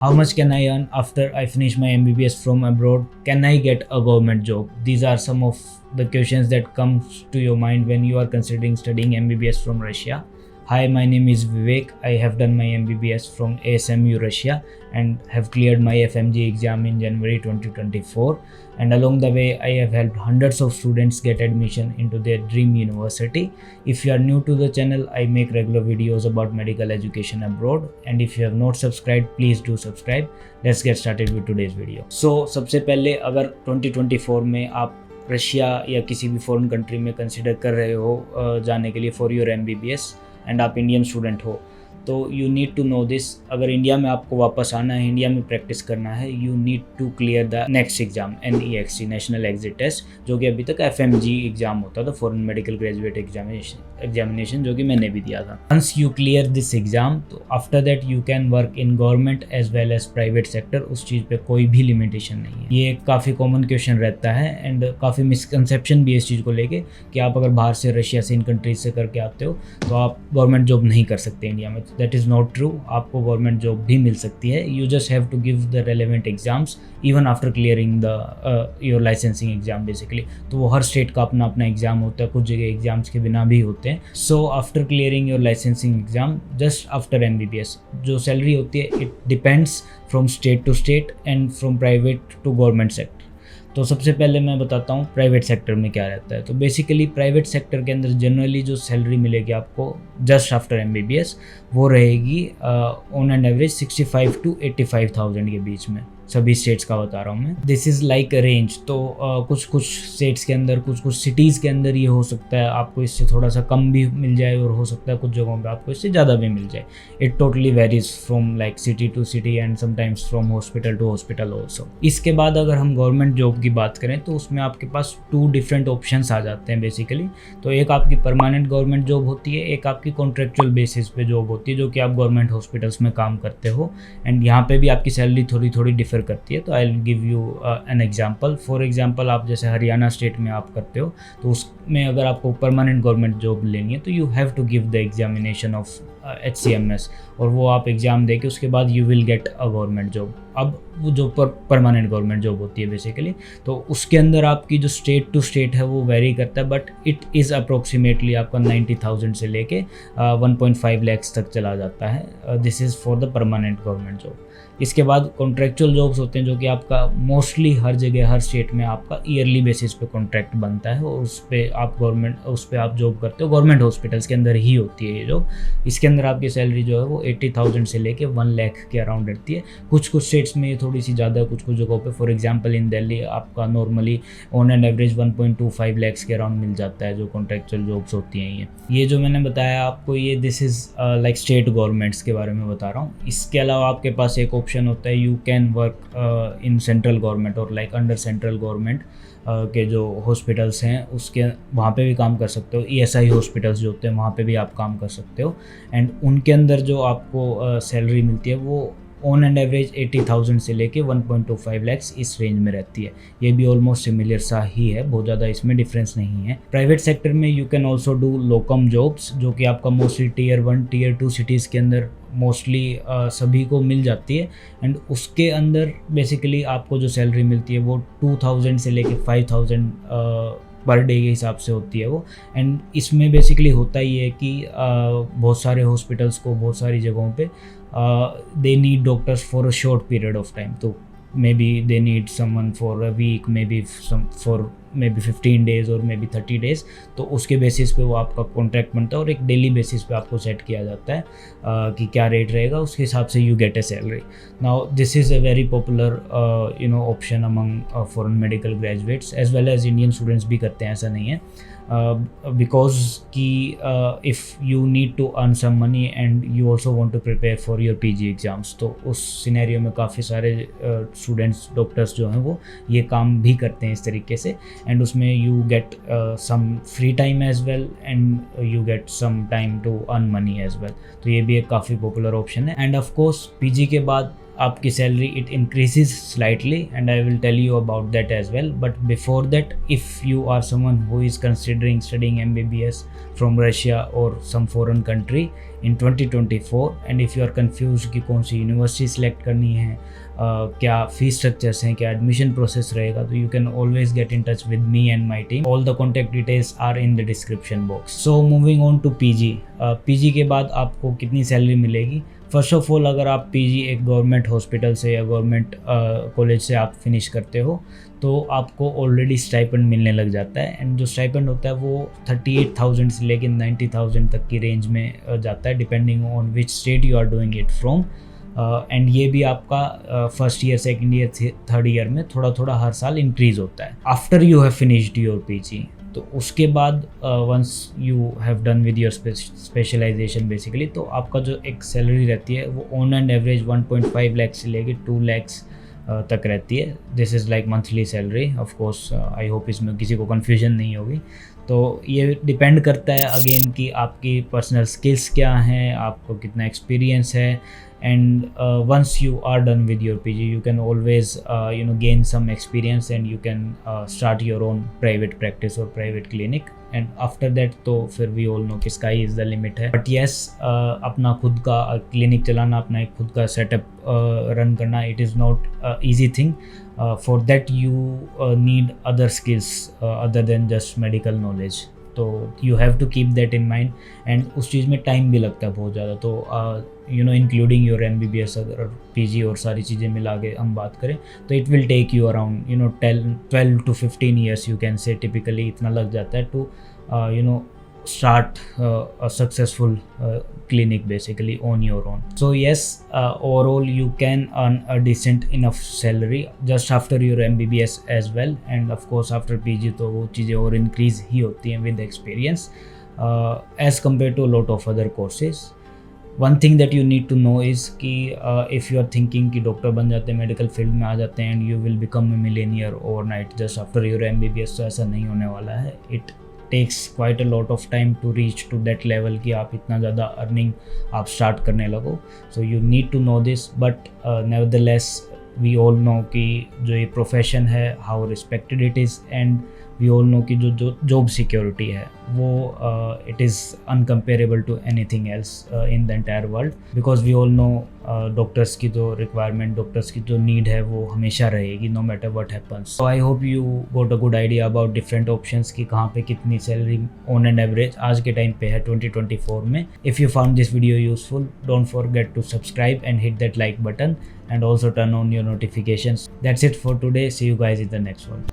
How much can I earn after I finish my MBBS from abroad? Can I get a government job? These are some of the questions that comes to your mind when you are considering studying MBBS from Russia. Hi, my name is Vivek. I have done my MBBS from ASMU Russia and have cleared my FMG exam in January 2024. And along the way, I have helped hundreds of students get admission into their dream university. If you are new to the channel, I make regular videos about medical education abroad. And if you have not subscribed, please do subscribe. Let's get started with today's video. So सबसे पहले अगर 2024 में आप Russia या किसी भी foreign country में consider कर रहे हो जाने के लिए फॉर योर MBBS एंड आप इंडियन स्टूडेंट हो, तो you need to know this. अगर इंडिया में आपको वापस आना है, इंडिया में प्रैक्टिस करना है, you need to clear the next exam NEXT national exit test, जो कि अभी तक FMG एग्जाम होता था, फॉरेन मेडिकल ग्रेजुएट एग्जामिनेशन, जो कि मैंने भी दिया था। Once you clear this exam, तो after that you can work in government as well as private sector. उस चीज़ पे कोई भी लिमिटेशन नहीं है। ये काफ़ी कॉमन क्वेश्चन रहता है एंड काफ़ी मिसकंसेप्शन भी है इस चीज़ को लेके कि आप अगर बाहर से, रशिया से, इन कंट्रीज से करके आते हो तो आप गवर्नमेंट जॉब नहीं कर सकते इंडिया में। That is not true. आपको गवर्नमेंट जॉब भी मिल सकती है। You just have to give the relevant exams even after clearing the your licensing exam basically. तो वो हर स्टेट का अपना अपना एग्जाम होता है, कुछ जगह एग्जाम्स के बिना भी होते हैं। So after clearing your licensing exam, just after MBBS, जो सैलरी होती है it depends from state to state and from private to government sector. तो सबसे पहले मैं बताता हूँ प्राइवेट सेक्टर में क्या रहता है। तो बेसिकली प्राइवेट सेक्टर के अंदर जनरली जो सैलरी मिलेगी आपको जस्ट आफ्टर MBBS, वो रहेगी ऑन एंड एवरेज 65 to 85,000 के बीच में। सभी स्टेट्स का बता रहा हूँ मैं। This is like a range. तो कुछ कुछ स्टेट्स के अंदर, कुछ कुछ सिटीज़ के अंदर ये हो सकता है आपको इससे थोड़ा सा कम भी मिल जाए, और हो सकता है कुछ जगहों पे आपको इससे ज़्यादा भी मिल जाए। It totally varies from like city to city and sometimes from hospital to hospital also. इसके बाद अगर हम गवर्नमेंट जॉब की बात करें तो उसमें आपके पास 2 डिफरेंट ऑप्शंस आ जाते हैं बेसिकली। तो एक आपकी परमानेंट गवर्नमेंट जॉब होती है, एक आपकी कॉन्ट्रेक्चुअल बेसिस पे जॉब होती है, जो कि आप गवर्नमेंट हॉस्पिटल्स में काम करते हो। एंड यहाँ पे भी आपकी सैलरी थोड़ी थोड़ी डिफर करती है। तो I will give you an example. For example, आप जैसे हरियाणा स्टेट में आप करते हो, तो उसमें अगर आपको परमानेंट गवर्नमेंट जॉब लेनी है तो you have to give the examination of HCMS, और वो आप एग्ज़ाम दे के उसके बाद you will get a government job. अब वो जो परमानेंट गवर्नमेंट जॉब होती है बेसिकली, तो उसके अंदर आपकी जो स्टेट टू स्टेट है वो वेरी करता है, बट इट इज़ अप्रोक्सीमेटली आपका 90,000 से लेके 1.5 lakhs तक चला जाता है। This is for the permanent government job. इसके बाद कॉन्ट्रेक्चुअल जॉब्स होते हैं, जो कि आपका मोस्टली हर जगह, हर स्टेट में आपका ईयरली बेसिस पे कॉन्ट्रैक्ट बनता है, और उस पर आप जॉब करते हो। गवर्नमेंट हॉस्पिटल्स के अंदर ही होती है ये जॉब। इसके अंदर आपकी सैलरी जो है वो 80,000 से लेके 1 lakh के अराउंड रहती है। कुछ कुछ स्टेट्स में ये थोड़ी सी ज़्यादा, कुछ कुछ जगहों पे, फॉर एग्जांपल इन दिल्ली आपका normally on and average 1.25 lakhs के अराउंड मिल जाता है, जो कॉन्ट्रेक्चुअल जॉब्स होती हैं ये जो मैंने बताया आपको, ये this is like state governments के बारे में बता रहा हूँ। इसके अलावा आपके पास एक ऑप्शन होता है, you can work in central government और लाइक अंडर सेंट्रल गवर्नमेंट के जो हॉस्पिटल्स हैं उसके, वहाँ पे भी काम कर सकते हो। ESI हॉस्पिटल्स जो होते हैं वहाँ पे भी आप काम कर सकते हो। एंड उनके अंदर जो आपको सैलरी मिलती है वो ऑन एंड एवरेज 80,000 से लेके 1.25 lakhs इस रेंज में रहती है। ये भी ऑलमोस्ट सिमिलर सा ही है, बहुत ज़्यादा इसमें डिफरेंस नहीं है। प्राइवेट सेक्टर में you can also do locum jobs, जो कि आपका मोस्टली Tier 1 Tier 2 सिटीज़ के अंदर मोस्टली सभी को मिल जाती है। एंड उसके अंदर बेसिकली आपको जो सैलरी मिलती है वो 2,000 से लेके 5,000 पर डे के हिसाब से होती है वो। एंड इसमें बेसिकली होता ही है कि बहुत सारे हॉस्पिटल्स को, बहुत सारी जगहों पे they need doctors for a short period of time. तो maybe they need someone for a week, maybe for maybe 15 days और मे बी 30 days। तो उसके बेसिस पे वो आपका कॉन्ट्रैक्ट बनता है और एक डेली बेसिस पे आपको सेट किया जाता है कि क्या रेट रहेगा, उसके हिसाब से you get a salary. Now this is a very popular option among foreign medical graduates as well as Indian students भी करते हैं, ऐसा नहीं है। बिकॉज कि if you need to earn some money and you also want to prepare for your PG exams, तो उस scenario में काफ़ी सारे स्टूडेंट्स, डॉक्टर्स जो हैं वो ये काम भी करते हैं इस तरीके से। एंड उसमें you get some free time as well and you get some time to earn money as well. तो ये भी एक काफ़ी पॉपुलर ऑप्शन है। एंड ऑफ कोर्स PG के बाद आपकी salary it increases slightly and I will tell you about that as well. But before that, if you are someone who is considering studying MBBS from Russia और some foreign country in 2024 and if you are confuse कि कौन सी university select करनी है, क्या fees structures हैं, क्या admission process रहेगा, तो you can always get in touch with me and my team. All the contact details are in the description box. So moving on to PG. PG के बाद आपको कितनी सैलरी मिलेगी? First of all, अगर आप PG एक government hospital से या गवर्नमेंट कॉलेज से आप फिनिश करते हो तो आपको ऑलरेडी स्टाइपेंड मिलने लग जाता है. एंड जो स्टाइपेंड होता है वो 38,000 से लेकर 90,000 तक की रेंज में जाता है, depending on which state you are doing it from. And ये भी आपका first year, second year, third year में थोड़ा थोड़ा हर साल इंक्रीज होता है. After you have finished your PG, तो उसके बाद once you have done with your specialization basically, तो आपका जो एक सैलरी रहती है वो ऑन एंड एवरेज 1.5 लाख से लेके 2 लाख तक रहती है. This is like monthly salary. Of course I hope इसमें किसी को कन्फ्यूजन नहीं होगी. तो ये डिपेंड करता है अगेन कि आपकी पर्सनल स्किल्स क्या हैं, आपको कितना एक्सपीरियंस है. And once you are done with your PG, you can always gain some experience and you can start your own private practice or private clinic. And after that तो फिर we all know कि sky is the limit है. But yes, अपना खुद का clinic चलाना, अपना एक खुद का सेटअप रन करना, it is not easy thing. For that you need other skills other than just medical knowledge. तो you have to keep that in mind. And उस चीज़ में टाइम भी लगता है बहुत ज़्यादा. तो इंक्लूडिंग योर MBBS अगर PG और सारी चीज़ें मिला के हम बात करें तो it will take you around 12 to 15 years you can say typically इतना लग जाता है to start a successful clinic basically on your own. So yes, overall you can earn a decent enough salary just after your MBBS as well, and of course after PG तो वो चीज़ें और increase ही होती हैं with experience as compared to a lot of other courses. One thing that you need to know is कि if you are thinking कि doctor बन जाते हैं, मेडिकल फील्ड में आ जाते हैं and you will become a millionaire overnight just after your MBBS, तो ऐसा नहीं होने वाला है. It takes quite a lot of time to reach to that level कि आप इतना ज़्यादा अर्निंग आप स्टार्ट करने लगो. So you need to know this, but nevertheless we all know कि जो ये प्रोफेशन है how respected it is, and we all know कि जो जॉब सिक्योरिटी है वो it is uncomparable to anything else in the entire world, because we all know doctors की जो रिक्वायरमेंट, डॉक्टर्स की जो नीड है वो हमेशा रहेगी no matter what happens. So I hope you got a good idea about different options कि कहाँ पे कितनी सैलरी ऑन एंड एवरेज आज के टाइम पे है 2024 में. If you found this video useful, don't forget to subscribe and hit that like button and also turn on your notifications. That's it for today. See you guys in the next one.